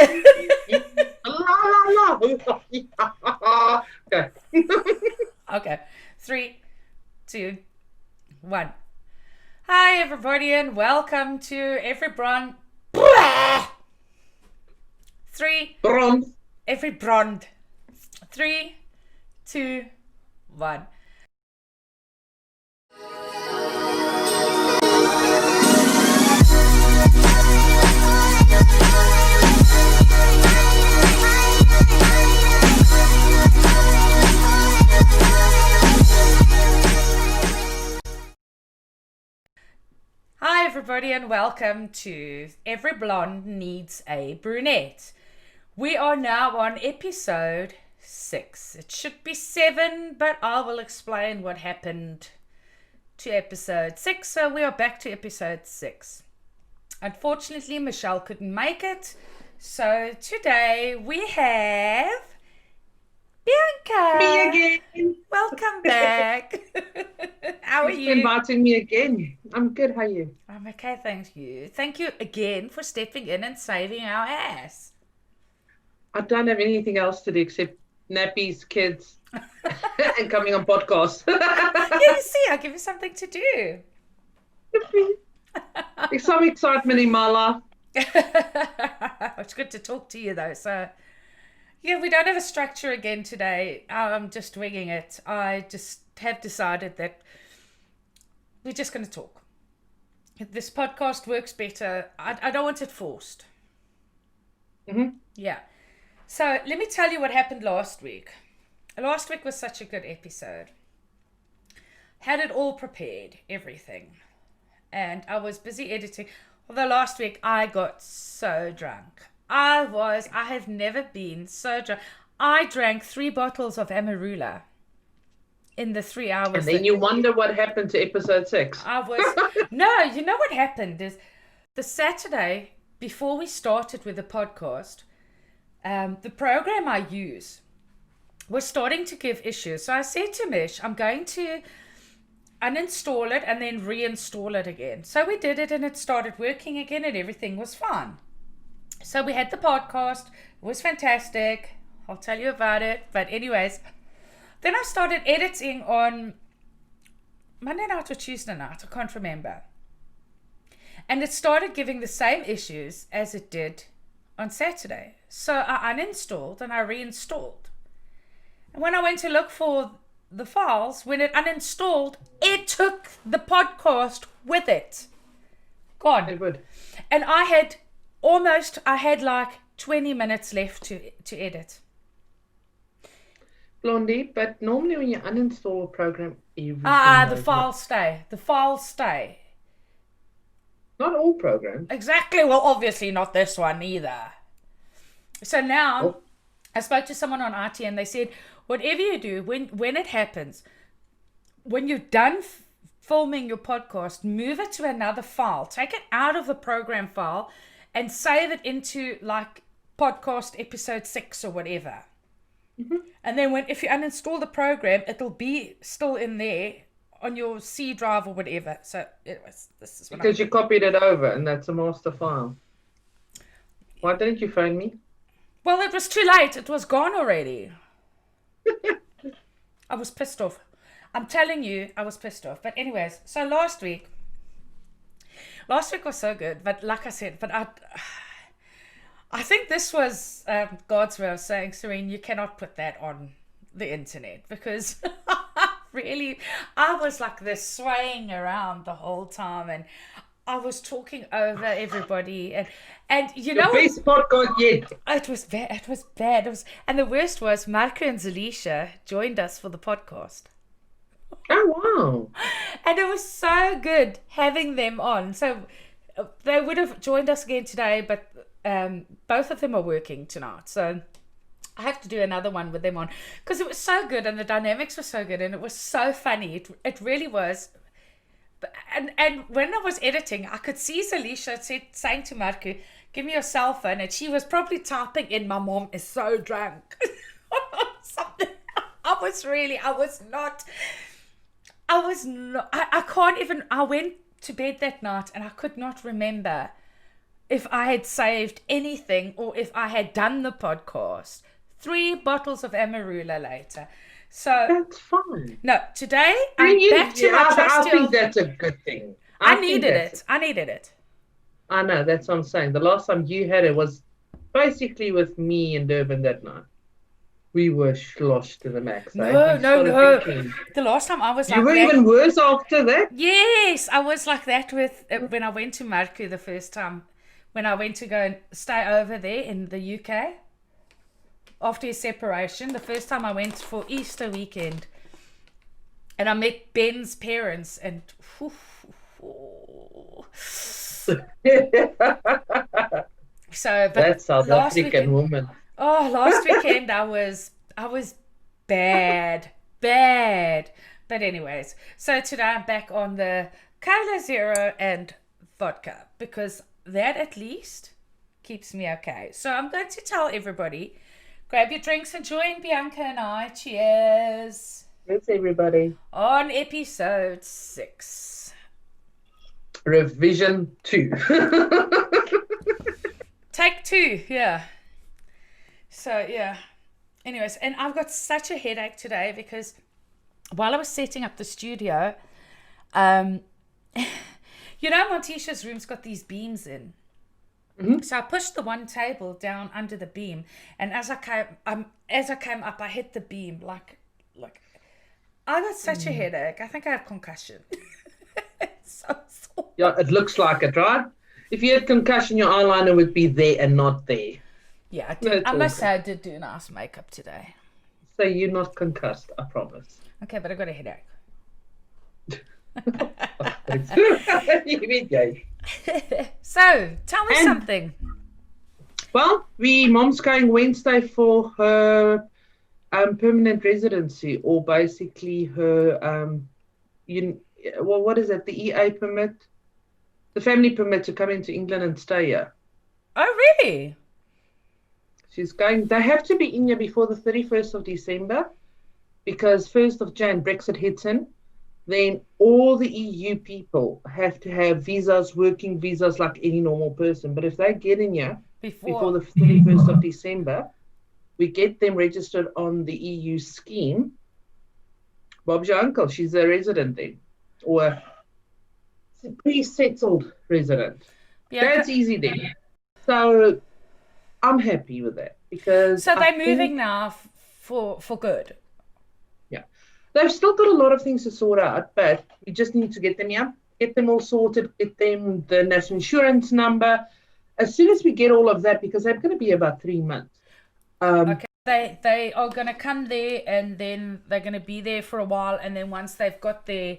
La, la, la. Okay. Okay. 3, 2, 1. Hi, everybody, and welcome to Every Brand. 3, Bronze. Every Brand. 3, 2, 1. Hi, everybody, and welcome to Every Blonde Needs a Brunette. We are now on episode 6. It should be 7, but I will explain what happened to episode 6. So we are back to episode 6. Unfortunately, Michelle couldn't make it. So today we have Bianca. Me again. Welcome back. How are Thanks for you? inviting me again. I'm good. How are you? I'm okay, thank you. Thank you again for stepping in and saving our ass. I don't have anything else to do except nappies, kids, and coming on podcasts. Yeah, you see, I'll give you something to do. There's some excitement in my life. It's good to talk to you, though. So, yeah, we don't have a structure again today. I'm just winging it. I just have decided that we're just going to talk. This podcast works better. I don't want it forced. Mm-hmm. Yeah. So let me tell you what happened last week. Last week was such a good episode. Had it all prepared, everything. And I was busy editing. Although last week I got so drunk. I have never been so drunk. I drank 3 bottles of Amarula in the 3 hours. And then you wonder what happened to episode 6. No, you know what happened is the Saturday before we started with the podcast, the program I use was starting to give issues. So I said to Mish, I'm going to uninstall it and then reinstall it again. So we did it and it started working again and everything was fine. So we had the podcast. It was fantastic. I'll tell you about it. But anyways, then I started editing on Monday night or Tuesday night. I can't remember. And it started giving the same issues as it did on Saturday. So I uninstalled and I reinstalled. And when I went to look for the files, when it uninstalled, it took the podcast with it. Gone. It would. And I had like 20 minutes left to edit. Blondie, but normally when you uninstall a program, everything The goes files stay. The files stay. Not all programs. Exactly. Well, obviously not this one either. So now, I spoke to someone on IT and they said, whatever you do, when it happens, when you're done filming your podcast, move it to another file. Take it out of the program file and save it into like podcast episode 6 or whatever. Mm-hmm. And then if you uninstall the program, it'll be still in there on your C drive or whatever. So anyways, this is what because you copied it over and that's a master file. Why didn't you phone me? Well, it was too late. It was gone already. I was pissed off. I'm telling you, I was pissed off. But anyways, so last week was so good. But like I said, I think this was God's way of saying, Serene, you cannot put that on the internet because really, I was like this swaying around the whole time and I was talking over everybody and you know the best podcast yet. It was bad. And the worst was Marco and Zelisha joined us for the podcast. Oh wow. And it was so good having them on. So they would have joined us again today, but both of them are working tonight. So I have to do another one with them on because it was so good and the dynamics were so good and it was so funny. It really was. And when I was editing, I could see Zelisha saying to Marco, give me your cell phone. And she was probably typing in, my mom is so drunk. Something. I can't even, I went to bed that night and I could not remember if I had saved anything or if I had done the podcast. 3 bottles of Amarula later. So That's fine. no, today I'm back to my trusty I think old... that's a good thing. I think needed that's it. I needed it. I know, that's what I'm saying. The last time you had it was basically with me in Durban that night. We were sloshed to the max. No, We no, started no. drinking. The last time I was You like were that. even worse after that? Yes, I was like that with when I went to Marku the first time. When I went to go and stay over there in the UK after his separation. The first time I went for Easter weekend. And I met Ben's parents and... So, but That South last African weekend, woman. oh, last weekend I was bad. But anyways, so today I'm back on the Cola Zero and vodka because that at least keeps me okay. So I'm going to tell everybody, grab your drinks and join Bianca and I. Cheers. Yes, everybody. On episode 6. Revision 2. Take 2, yeah. So, yeah. Anyways, and I've got such a headache today because while I was setting up the studio, Montisha's room's got these beams in. Mm-hmm. So I pushed the one table down under the beam, and as I came up, I hit the beam like I got such a headache. I think I have concussion. It's so sore. Yeah, it looks like it, right? If you had concussion, your eyeliner would be there and not there. Yeah, I must say I did do nice makeup today. So you're not concussed, I promise. Okay, but I got a headache. You mean gay. So, tell me something. Well, Mom's going Wednesday for her permanent residency, or basically her, what is it? The EA permit? The family permit to come into England and stay here. Oh, really? She's going, they have to be in here before the 31st of December, because 1st of Jan, Brexit hits in. Then all the EU people have to have visas, working visas like any normal person. But if they get in here before the 31st of December, we get them registered on the EU scheme. Bob's your uncle. She's a resident then, or a pre-settled resident. Yeah, that's easy then. So I'm happy with that because... So they're moving now for good. Yeah. They've still got a lot of things to sort out, but we just need to get them here, get them all sorted, get them the national insurance number. As soon as we get all of that, because they're going to be about 3 months. Okay. They are going to come there and then they're going to be there for a while. And then once they've got their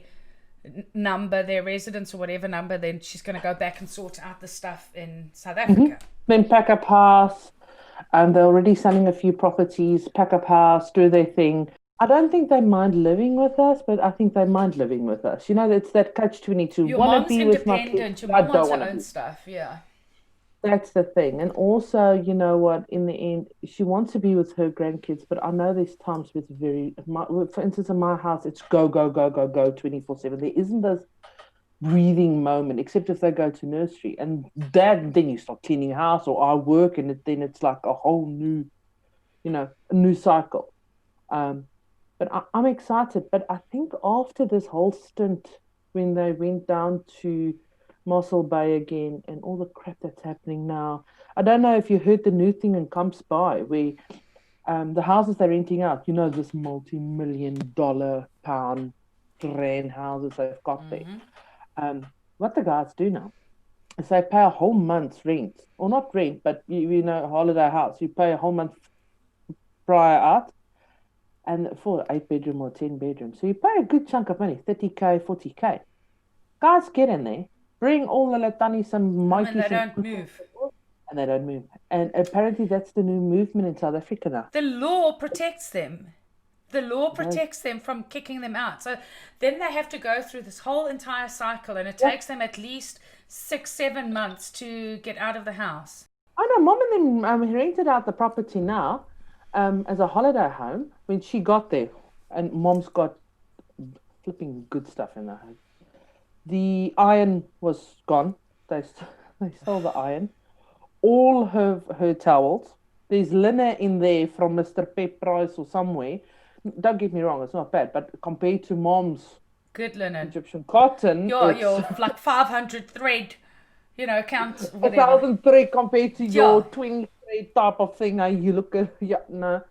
number, their residence or whatever number, then she's going to go back and sort out the stuff in South Africa. Mm-hmm. Then pack up house. They're already selling a few properties, pack up house, do their thing. I don't think they mind living with us, but I think they mind living with us. You know, it's that catch-22. Your mom's independent. Your mom wants her own stuff, yeah. That's the thing. And also, you know what, in the end, she wants to be with her grandkids, but I know there's times with for instance, in my house, it's go, 24/7. There isn't this breathing moment, except if they go to nursery. And then you start cleaning house, or I work, and then it's like a whole new, a new cycle. But I'm excited. But I think after this whole stint, when they went down to Mossel Bay again and all the crap that's happening now. I don't know if you heard the new thing in Camps Bay where the houses they're renting out, this multi-million-dollar rand houses they've got there. What the guys do now is they pay a whole month's rent, or not rent, but a holiday house. You pay a whole month prior out, and for an 8-bedroom or 10-bedroom. So you pay a good chunk of money, 30K, 40K. Guys get in there, bring all the Latani, some mighty... And they don't move. And they don't move. And apparently that's the new movement in South Africa now. The law protects them. The law protects them from kicking them out. So then they have to go through this whole entire cycle, and it takes them at least 6-7 months to get out of the house. I know, Mom and them rented out the property now as a holiday home when she got there. And Mom's got flipping good stuff in the home. The iron was gone. They stole the iron. all her towels. There's linen in there from Mr. Pep Price or somewhere. Don't get me wrong, it's not bad, but compared to mom's Good linen. Egyptian cotton, Your it's like 500 thread, count a whatever. 1,003 compared to your Yeah. 23 type of thing. You look at, yeah, no.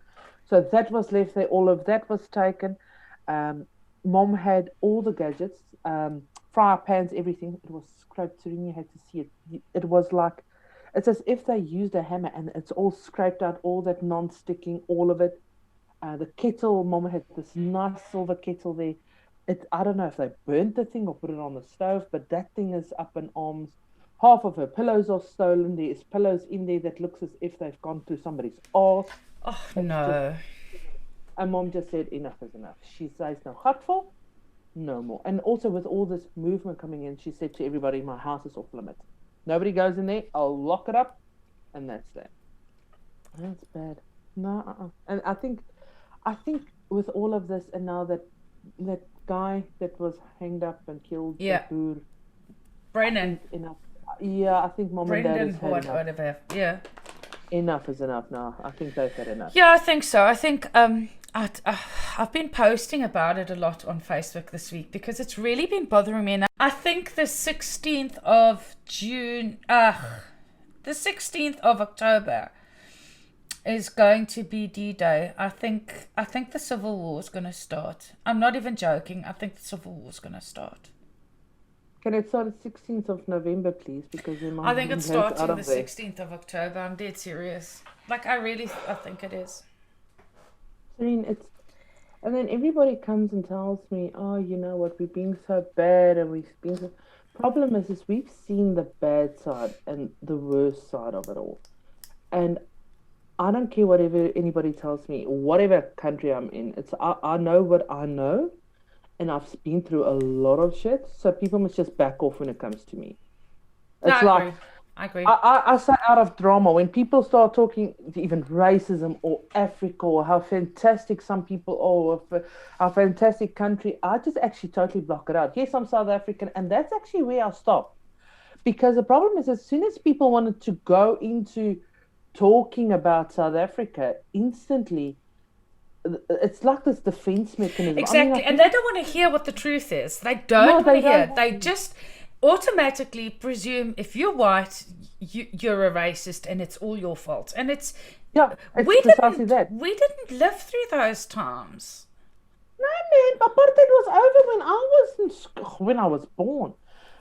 So that was left there. All of that was taken. Mom had all the gadgets, fryer pans, everything. It was scraped through, and you had to see it. It was like, it's as if they used a hammer, and it's all scraped out, all that non-sticking, all of it. The kettle, Mom had this nice silver kettle there. I don't know if they burnt the thing or put it on the stove, but that thing is up in arms. Half of her pillows are stolen. There's pillows in there that looks as if they've gone through somebody's arse. Oh, no. And Mom just said, enough is enough. She says, no hurtful, no more. And also with all this movement coming in, she said to everybody, my house is off limits. Nobody goes in there. I'll lock it up. And that's that. That's bad. No, And I think with all of this, and now that guy that was hanged up and killed, Yeah. Brennan. I think Mom and Dad has had enough. Whatever. Yeah. Enough is enough now. I think they've had enough. Yeah, I think so. I think I've been posting about it a lot on Facebook this week because it's really been bothering me. And I think the 16th of June, the 16th of October is going to be D-Day. I think the Civil War is going to start. I'm not even joking. I think the Civil War is going to start. Can it start the 16th of November, please? Because I think it starts on the 16th of October. I'm dead serious. Like, I think it is. I mean, and then everybody comes and tells me, oh, you know what, we're being so bad and we've been so... Problem is we've seen the bad side and the worst side of it all. And I don't care whatever anybody tells me, whatever country I'm in. I know what I know. And I've been through a lot of shit, so people must just back off when it comes to me. It's I agree. I say out of drama, when people start talking even racism or Africa or how fantastic some people are, or how fantastic country, I just actually totally block it out. Yes, I'm South African, and that's actually where I stop. Because the problem is, as soon as people wanted to go into talking about South Africa, instantly... it's like this defense mechanism. Exactly. And they don't want to hear what the truth is. They don't want to hear. They just automatically presume if you're white, you're a racist and it's all your fault. And it's precisely that. We didn't live through those times. No, man. Apartheid was over when I was born.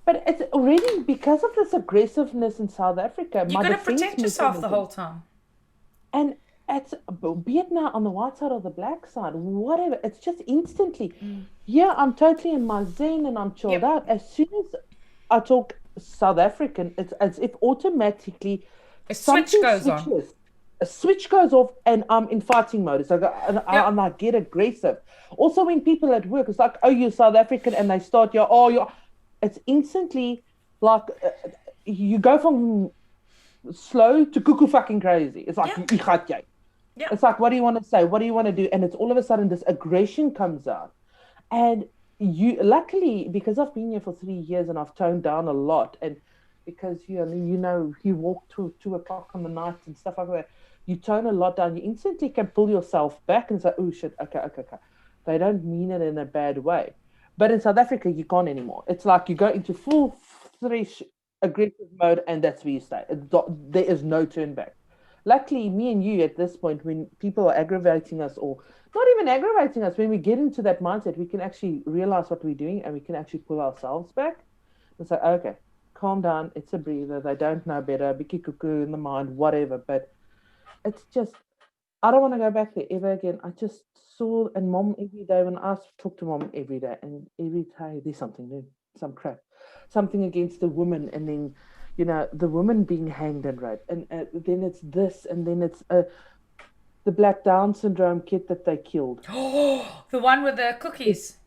But it's already because of this aggressiveness in South Africa. You've got to protect yourself the whole time. And be it now on the white side or the black side, whatever, it's just instantly. Yeah, I'm totally in my zen and I'm chilled out. As soon as I talk South African, it's as if automatically a switch goes on. A switch goes off and I'm in fighting mode. So I get aggressive. Also, when people at work, it's like, oh, you're South African, and they start it's instantly like you go from slow to cuckoo fucking crazy. It's like, it's like, what do you want to say? What do you want to do? And it's all of a sudden this aggression comes out. And luckily, because I've been here for 3 years and I've toned down a lot, and because you walk to 2 o'clock on the night and stuff like that, you tone a lot down. You instantly can pull yourself back and say, oh shit, okay. They don't mean it in a bad way. But in South Africa, you can't anymore. It's like you go into full fresh aggressive mode, and that's where you stay. There is no turn back. Luckily, me and you at this point, when people are aggravating us, or not even aggravating us, when we get into that mindset, we can actually realize what we're doing and we can actually pull ourselves back and say, okay, calm down. It's a breather. They don't know better. Biki cuckoo in the mind, whatever. But it's just, I don't want to go back there ever again. I just saw, and Mom every day, when I talk to Mom every day, and every day there's something new, some crap, something against the woman, and then, the woman being hanged and raped, and then it's this, and then it's the Black Down syndrome kid that they killed. Oh, the one with the cookies.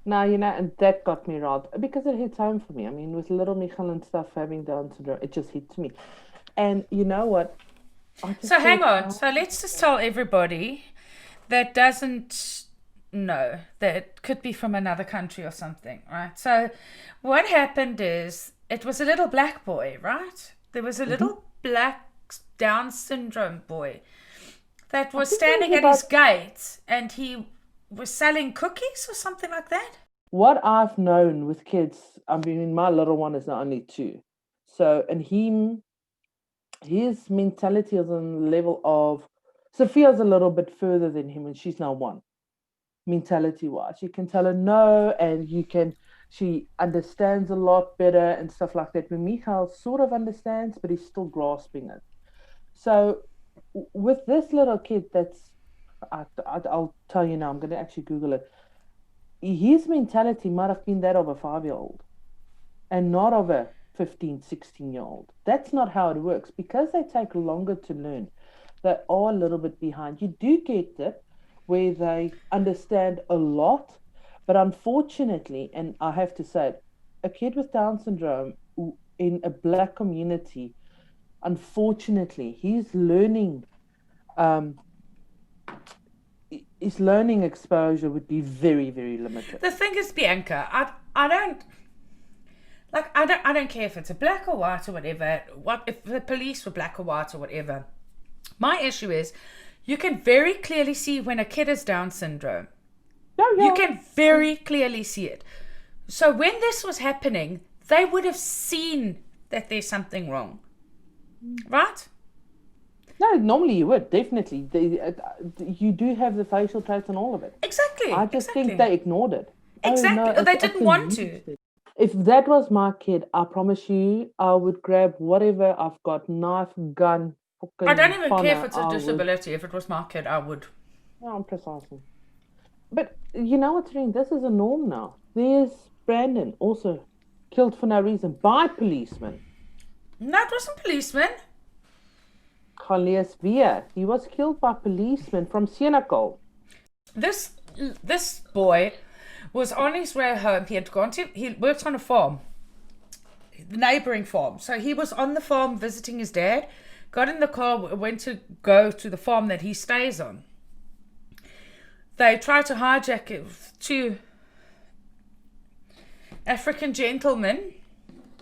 Now, and that got me riled, because it hits home for me. I mean, with little Michal and stuff having Down syndrome, it just hits me. And you know what? So hang on. So let's just tell everybody that doesn't know, that it could be from another country or something, right? So what happened is, it was a little black boy, right? There was a little black Down syndrome boy that was think it was standing at about- his gate and he was selling cookies or something like that? What I've known with kids, I mean, my little one is now only 2. So, and his mentality is on the level of, Sophia's a little bit further than him, and she's now 1. Mentality wise, you can tell her no, and she understands a lot better and stuff like that. When Michael sort of understands, but he's still grasping it. So with this little kid, I'll tell you now, I'm going to actually Google it. His mentality might have been that of a 5-year-old and not of a 15, 16-year-old. That's not how it works. Because they take longer to learn, they are a little bit behind. You do get it where they understand a lot, but unfortunately, and I have to say it, a kid with Down syndrome in a Black community, unfortunately, his learning exposure would be very, very limited. The thing is, Bianca, I don't care if it's a black or white or whatever. What if the police were black or white or whatever? My issue is, you can very clearly see when a kid has Down syndrome. Yeah. You can very clearly see it. So when this was happening, they would have seen that there's something wrong, right? No, normally you would, definitely. You do have the facial traits and all of it. Exactly. I just think they ignored it. Exactly. Oh, no, They didn't want to. If that was my kid, I promise you, I would grab whatever I've got, knife, gun, fucking I don't even care if funner, it's a disability. If it was my kid, I would. No, precisely. But you know what's wrong? This is a norm now. There's Brandon, also killed for no reason by policemen. No, it wasn't policeman. Cornelius Via, he was killed by policemen from Senekal. This boy was on his way home. He worked on a farm, the neighboring farm. So he was on the farm visiting his dad, got in the car, went to go to the farm that he stays on. They tried to hijack it. 2 African gentlemen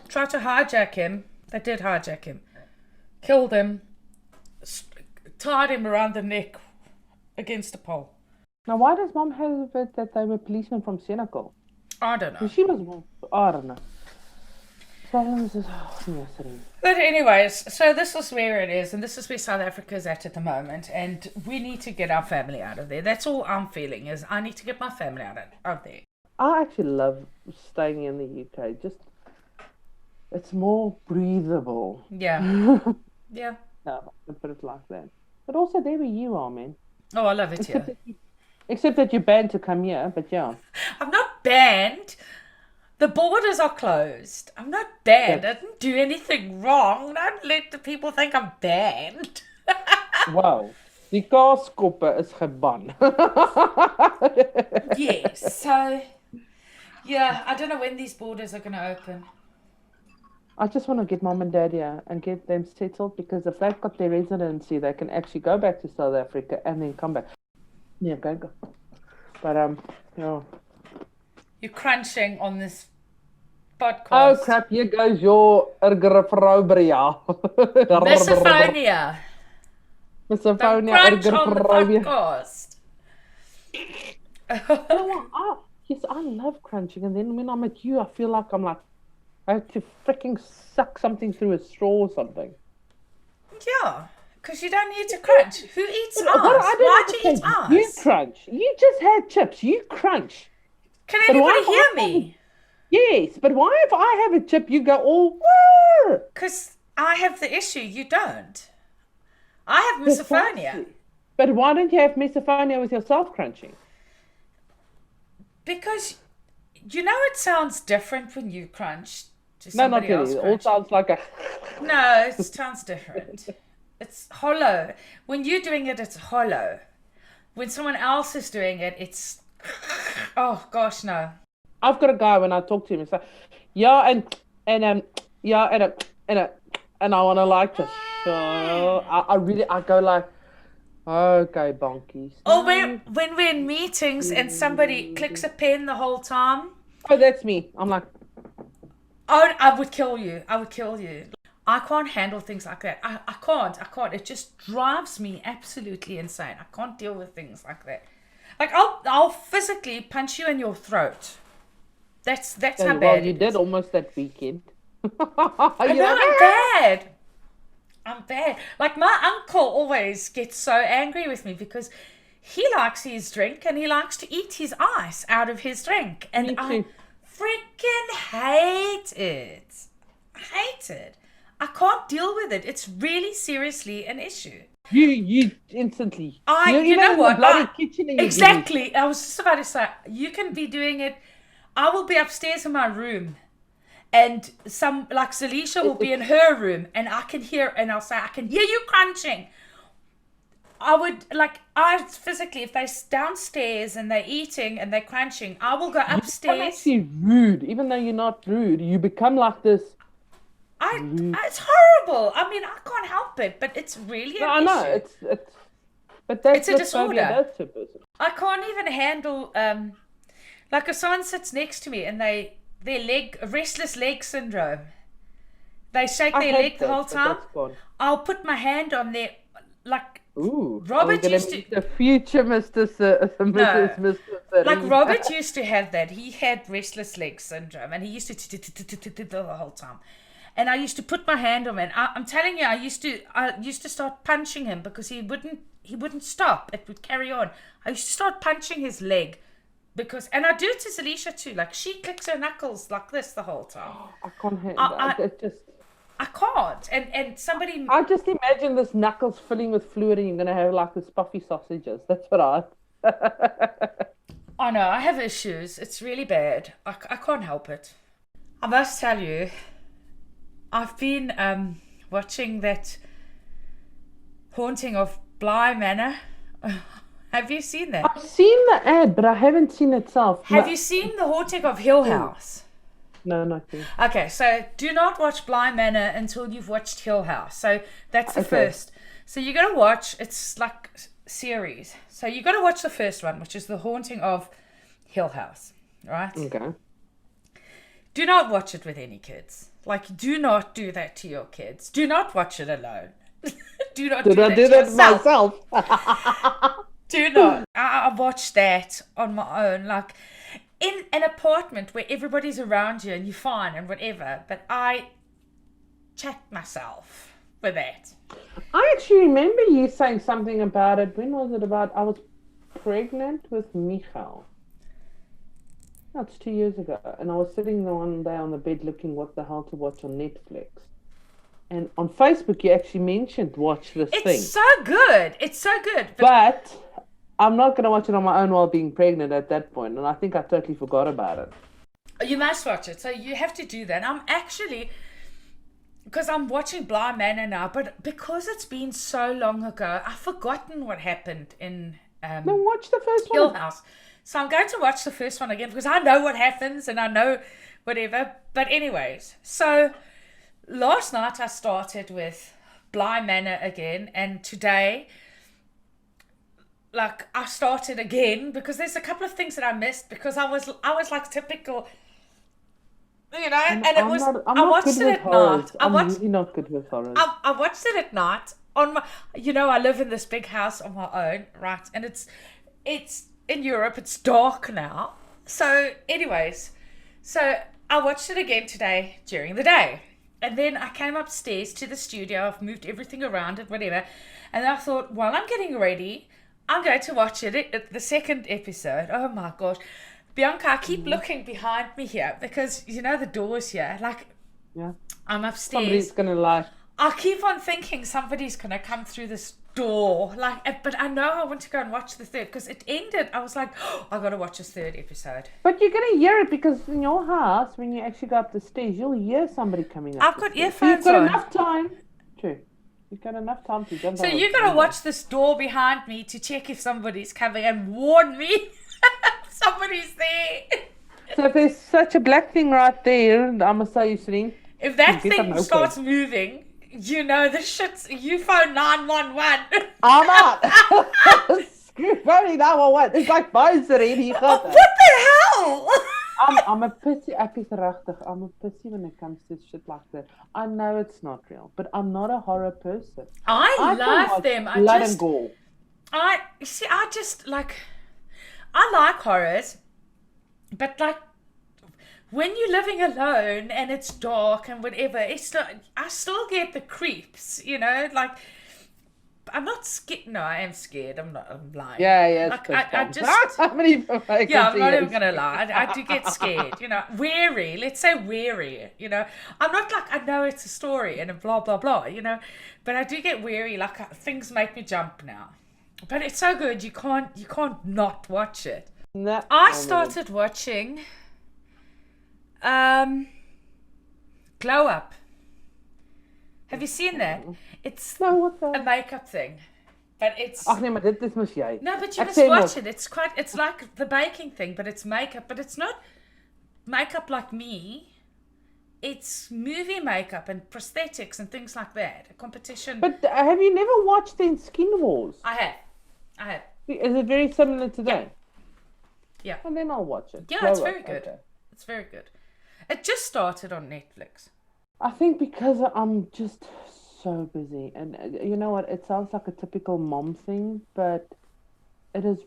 tried to hijack him. They did hijack him. Killed him. Tied him around the neck against a pole. Now, why does Mom have it that they were policemen from Senekal? I don't know. She was, I don't know. Problems is But anyways, so this is where it is, and this is where South Africa is at the moment, and we need to get our family out of there. That's all I'm feeling, is I need to get my family out there. I actually love staying in the UK. Just, it's more breathable. Yeah. Yeah. No, I can put it like that. But also, there where you are, man. Oh, I love it here. Except that you're banned to come here, but yeah. I'm not banned. The borders are closed. I'm not banned. I didn't do anything wrong. Don't let the people think I'm banned. Wow. Die kaaskoppe is geban. Yes. So, yeah, I don't know when these borders are going to open. I just want to get Mom and Dad here and get them settled, because if they've got their residency, they can actually go back to South Africa and then come back. Yeah, go. But, yeah. You're crunching on this podcast. Oh, crap, here goes your ergophobia. Misophonia. Misophonia, Crunch on the podcast. Yes, I love crunching, and then when I'm at you, I feel like I have to freaking suck something through a straw or something. Yeah, because you don't need to crunch. Who eats us? Why Why'd you eat us? You crunch. You just had chips. You crunch. Can anybody hear me? Yes, but why if I have a chip, you go all... Because I have the issue. You don't. I have misophonia. But why don't you have misophonia with yourself crunching? Because, you know, it sounds different when you crunch to No, not somebody else really. It all crunching. sounds like a... No, it sounds different. It's hollow. When you're doing it, it's hollow. When someone else is doing it, it's... Oh, gosh, no. I've got a guy, when I talk to him, it's like, yeah, and I want to like this. So I go like, okay, bonkies. Or when we're in meetings and somebody clicks a pen the whole time. Oh, that's me. I'm like... Oh, I would kill you. I can't handle things like that. I can't. It just drives me absolutely insane. I can't deal with things like that. Like I'll physically punch you in your throat. That's how bad you it did is. almost that weekend. I know, I'm bad. I'm bad. Like my uncle always gets so angry with me because he likes his drink and he likes to eat his ice out of his drink. And Me I too. freaking hate it. I hate it. I can't deal with it. It's really seriously an issue. You instantly. You're You even know in what? the bloody kitchen and you do it. Exactly. I was just about to say, you can be doing it. I will be upstairs in my room and Zalisha will be in her room and I can hear, and I'll say, I can hear you crunching. I physically, if they're downstairs and they're eating and they're crunching, I will go I'm upstairs. actually rude. Even though you're not rude, you become like this. It's horrible. I mean, I can't help it, but it's really an I issue. know but that's It's a what disorder. phobia does to a person. I can't even handle like if someone sits next to me and restless leg syndrome. They shake their leg the whole time. I'll put my hand on their Ooh, Robert used to the future Mr. Mr. like Robert used to have that. He had restless leg syndrome and he used to the whole time. And I used to put my hand on him. And I'm telling you, I used to start punching him because he wouldn't stop. It would carry on. I used to start punching his leg and I do it to Zalisha too. Like she clicks her knuckles like this the whole time. I can't handle it. I can't. And somebody. I just imagine this knuckles filling with fluid, and you're gonna have like this puffy sausages. That's what I. I know. I have issues. It's really bad. I can't help it. I must tell you, I've been watching that Haunting of Bly Manor. Have you seen that? I've seen the ad, but I haven't seen it itself. Have you seen The Haunting of Hill House? No, not yet. Okay, so do not watch Bly Manor until you've watched Hill House. So that's the first. So you're going to watch, it's like series. So you're going to watch the first one, which is The Haunting of Hill House, right? Okay. Do not watch it with any kids. Like, do not do that to your kids. Do not watch it alone. Do not do that to yourself. Myself. Do not. I watched that on my own, like in an apartment where everybody's around you and you're fine and whatever. But I checked myself for that. I actually remember you saying something about it. When was it about? I was pregnant with Michael. That's 2 years ago. And I was sitting there one day on the bed looking what the hell to watch on Netflix. And on Facebook, you actually mentioned watch this thing. It's so good. It's so good. But I'm not going to watch it on my own while being pregnant at that point. And I think I totally forgot about it. You must watch it. So you have to do that. I'm actually, because I'm watching Bly Manor now, but because it's been so long ago, I've forgotten what happened in Then watch the first Hill one. House. So I'm going to watch the first one again because I know what happens and I know whatever. But anyways, so last night I started with Bly Manor again, and today, like, I started again because there's a couple of things that I missed because I was like typical, you know. And it was I watched it at night. I'm really not good with horrors. I watched it at night on my. You know, I live in this big house on my own, right? And it's in Europe. It's dark now. So, anyways, so I watched it again today during the day. And then I came upstairs to the studio. I've moved everything around and whatever. And I thought, while I'm getting ready, I'm going to watch it, the second episode. Oh my gosh. Bianca, I keep looking behind me here because, you know, the door's here. Like, Yeah. I'm upstairs. Somebody's going to lie. I keep on thinking somebody's going to come through this door. Like, but I know I want to go and watch the third because it ended. I was like, oh, I got to watch this third episode. But you're going to hear it because in your house, when you actually go up the stairs, you'll hear somebody coming up. I've got earphones on. You've got on. enough time. True. You've got enough time to jump So on you got to watch this door behind me to check if somebody's coming and warn me somebody's there. So if there's such a black thing right there, I must tell you, Celine. If that thing starts moving, you know the shit's. You phone 911. I'm out. Screw phone 911. It's like phone, Celine. What the hell? I'm a pussy. I'm a pussy when it comes to shit like that. I know it's not real, but I'm not a horror person. I I can love watch them. blood and gore. I just like, I like horrors, but like when you're living alone and it's dark and whatever, I still get the creeps, like. I'm not scared. No, I am scared. I'm not. I'm lying. Yeah. Like, I just. How many Yeah, I'm not even gonna lie. I do get scared. Wary. Let's say wary. I'm not like, I know it's a story and blah blah blah. But I do get wary. Like, things make me jump now. But it's so good. You can't not watch it. I started watching. Glow Up. Have you seen that? It's a makeup thing. But it's... Ach nee, maar dit is mos jy. No, but you must watch it. It's like the baking thing, but it's makeup. But it's not makeup like me. It's movie makeup and prosthetics and things like that. A competition. But have you never watched then Skin Wars? I have. Is it very similar to that? Yeah. And then I'll watch it. Yeah, it's very good. Okay. It's very good. It just started on Netflix. I think because I'm just so busy, and you know what, it sounds like a typical mom thing, but it's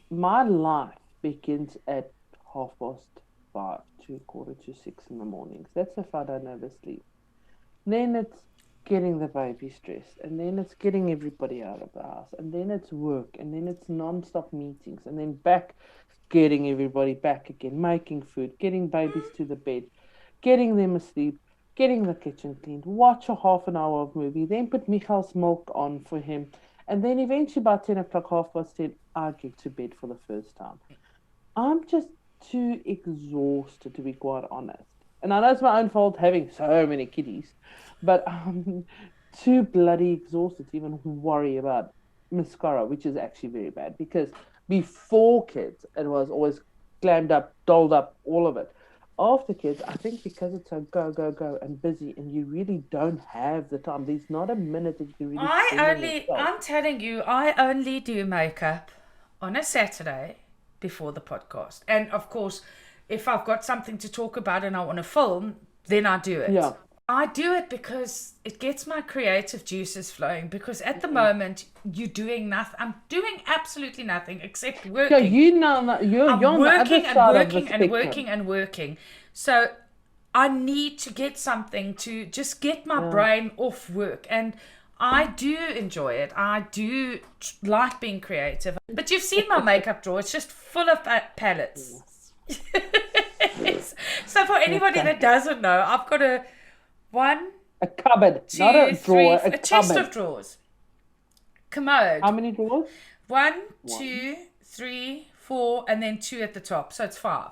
my life begins at 5:30 to 5:45 in the mornings. That's if I don't oversleep. Then it's getting the baby dressed, and then it's getting everybody out of the house, and then it's work, and then it's non-stop meetings, and then getting everybody back again, making food, getting babies to the bed, getting them asleep, getting the kitchen cleaned, watch a half an hour of movie, then put Michal's milk on for him, and then eventually by 10 o'clock, 10:30, I get to bed for the first time. I'm just too exhausted, to be quite honest. And I know it's my own fault having so many kiddies, but I'm too bloody exhausted to even worry about mascara, which is actually very bad, because before kids, it was always glammed up, dolled up, all of it. After kids, I think because it's so go and busy, and you really don't have the time. There's not a minute that you really. I'm telling you, I only do makeup on a Saturday before the podcast, and of course, if I've got something to talk about and I want to film, then I do it. Yeah. I do it because it gets my creative juices flowing, because at the moment you're doing nothing. I'm doing absolutely nothing except working. Yeah, you're working and working and working and working. So I need to get something to just get my brain off work. And I do enjoy it. I do like being creative. But you've seen my makeup drawer. It's just full of palettes. So for anybody that doesn't know, I've got a cupboard, not a drawer, a chest of drawers. Commode. How many drawers? 1, 2, 3, 4, and then 2 at the top. So it's 5.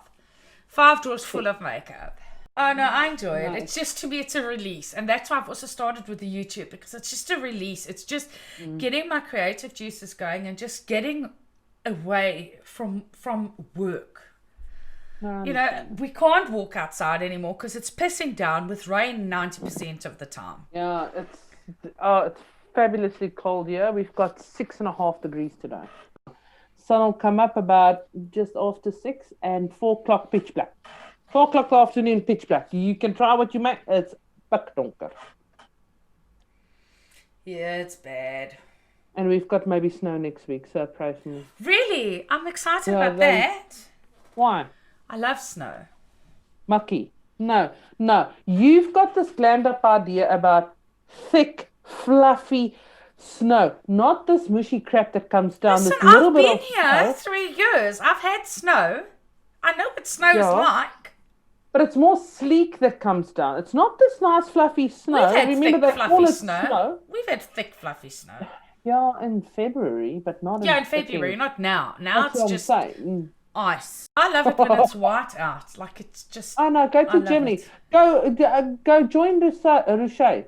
5 drawers full of makeup. Oh no, I enjoy it. It's just, to me, it's a release. And that's why I've also started with the YouTube, because it's just a release. It's just getting my creative juices going and just getting away from work. We can't walk outside anymore because it's pissing down with rain 90% of the time. Yeah, it's fabulously cold here. We've got 6.5 degrees today. Sun will come up about just after 6, and 4 o'clock pitch black. 4 o'clock afternoon pitch black. You can try what you make. It's pikdonker. Yeah, it's bad. And we've got maybe snow next week, so pray for me. Really? I'm excited about that. Why? I love snow. Mucky. No. You've got this glammed up idea about thick, fluffy snow, not this mushy crap that comes down. Listen, this little I've bit been of here snow. 3 years. I've had snow. I know what snow's like. But it's more sleek that comes down. It's not this nice fluffy snow. We've had Remember, thick, fluffy snow. We've had thick, fluffy snow. Yeah, in February, but not in February, not now. Now That's it's just ice. I love it when it's white out. Like, it's just... Oh, no, go to Germany. Go join Rocher.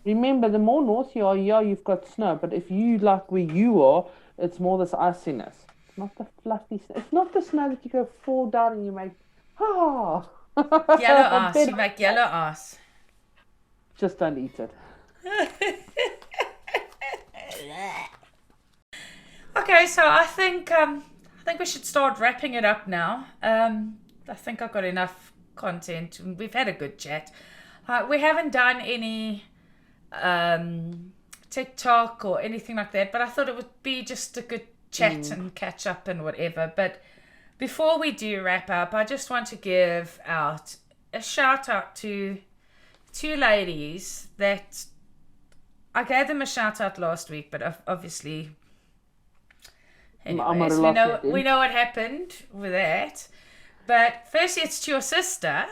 Remember, the more north you are, you've got snow. But if you like where you are, it's more this iciness. It's not the fluffy snow. It's not the snow that you go fall down and you make... Yellow ice. You make yellow ice. Just don't eat it. Okay, so I think think we should start wrapping it up now. I think I've got enough content. We've had a good chat. We haven't done any TikTok or anything like that, but I thought it would be just a good chat and catch up and whatever. But before we do wrap up, I just want to give out a shout out to two ladies that I gave them a shout out last week, but obviously, anyways, we know what happened with that. But firstly, it's to your sister.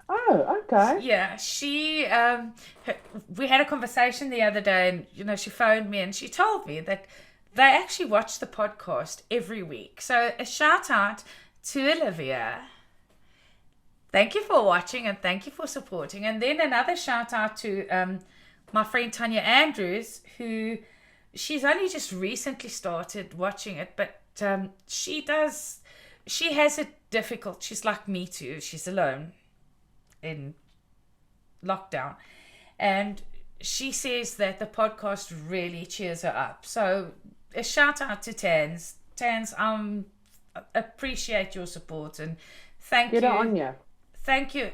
Oh, okay. Yeah, we had a conversation the other day, and she phoned me and she told me that they actually watch the podcast every week. So a shout out to Olivia. Thank you for watching and thank you for supporting. And then another shout out to my friend Tanya Andrews, who she's only just recently started watching it, but she has it difficult. She's like me too. She's alone in lockdown, and she says that the podcast really cheers her up. So a shout out to Tans. Appreciate your support and thank you. Get it on you. Thank you.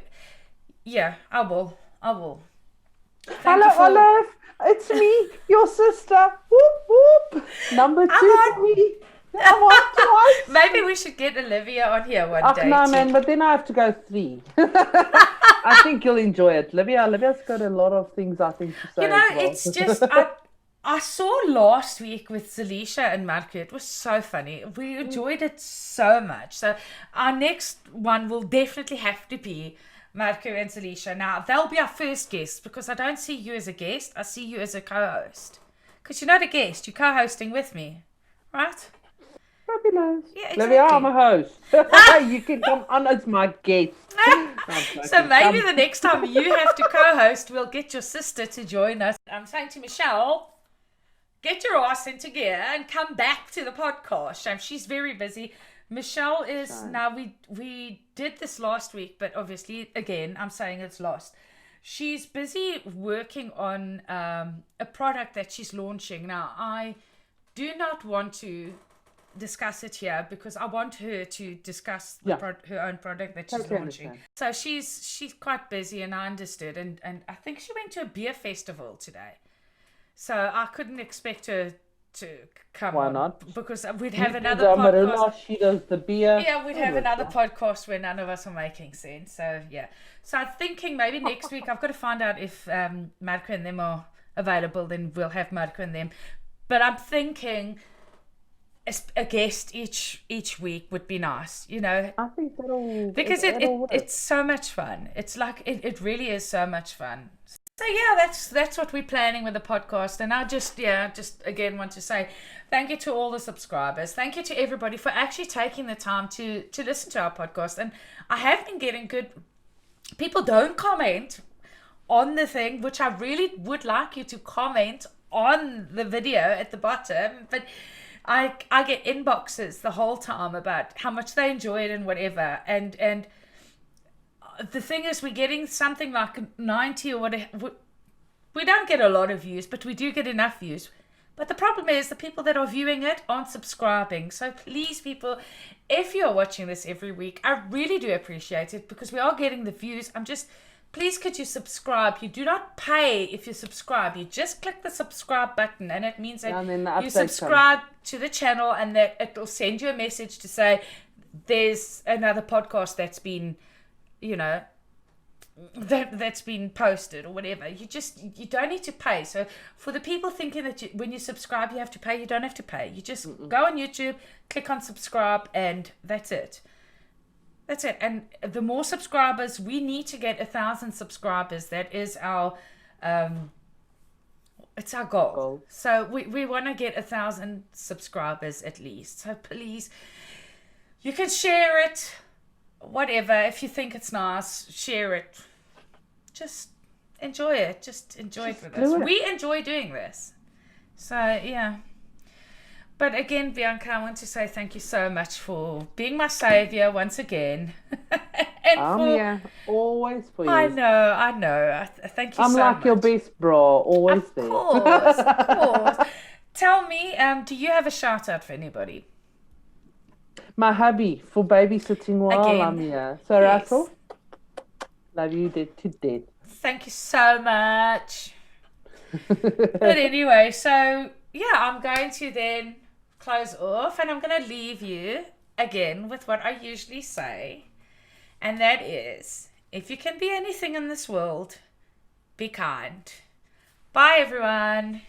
Yeah, I will. Hello, Olive. It's me, your sister. Whoop whoop. Number 2 for me. I'm on twice. Maybe we should get Olivia on here one day. No, man, but then I have to go 3. I think you'll enjoy it. Olivia's got a lot of things I think to say. It's just I saw last week with Zelisha and Marco. It was so funny. We enjoyed it so much. So our next one will definitely have to be Marco and Zelisha. Now, they'll be our first guests because I don't see you as a guest. I see you as a co-host. Because you're not a guest. You're co-hosting with me. Right? Fabulous. Yeah, exactly. Olivia, I'm a host. You can come on as my guest. So maybe the next time you have to co-host, we'll get your sister to join us. I'm saying to Michelle, get your ass into gear and come back to the podcast. She's very busy. Michelle is now. We did this last week, but obviously, again, I'm saying it's lost. She's busy working on a product that she's launching. Now, I do not want to discuss it here because I want her to discuss her own product that she's launching. Understand. So she's quite busy, and I understood. And I think she went to a beer festival today. So I couldn't expect her to come. Why on not? Because we'd have another podcast. She does the beer. Yeah, we'd have another podcast where none of us are making sense. So yeah. So I'm thinking maybe next week I've got to find out if Marco and them are available. Then we'll have Marco and them. But I'm thinking a guest each week would be nice. I think that'll because it's so much fun. It's like it really is so much fun. So yeah, that's what we're planning with the podcast, and I just again want to say thank you to all the subscribers. Thank you to everybody for actually taking the time to listen to our podcast. And I have been getting good. People don't comment on the thing, which I really would like you to comment on the video at the bottom, but I get inboxes the whole time about how much they enjoy it and whatever, and the thing is, we're getting something like 90 or whatever. We don't get a lot of views, but we do get enough views. But the problem is the people that are viewing it aren't subscribing. So please, people, if you're watching this every week, I really do appreciate it because we are getting the views. Please could you subscribe? You do not pay if you subscribe. You just click the subscribe button, and it means that you subscribe to the channel, and that it will send you a message to say there's another podcast that's been that's been posted or whatever. You don't need to pay. So for the people thinking that when you subscribe you have to pay, you don't have to pay. You just go on YouTube, click on subscribe, and that's it. And the more subscribers, we need to get 1,000 subscribers. That is our it's our goal. So we want to get 1,000 subscribers at least. So please, you can share it, whatever. If you think it's nice, share it. Just enjoy it. Just enjoy it with us. We enjoy doing this. So yeah. But again, Bianca, I want to say thank you so much for being my savior once again. And always for you. I know. Thank you so much. I'm like your best bro, always there. Of course. Tell me, do you have a shout out for anybody? My hubby for babysitting while I'm Again. here. So, Yes. Russell, love you dead to death. Thank you so much. But anyway, so yeah, I'm going to then close off and I'm going to leave you again with what I usually say. And that is, if you can be anything in this world, be kind. Bye, everyone.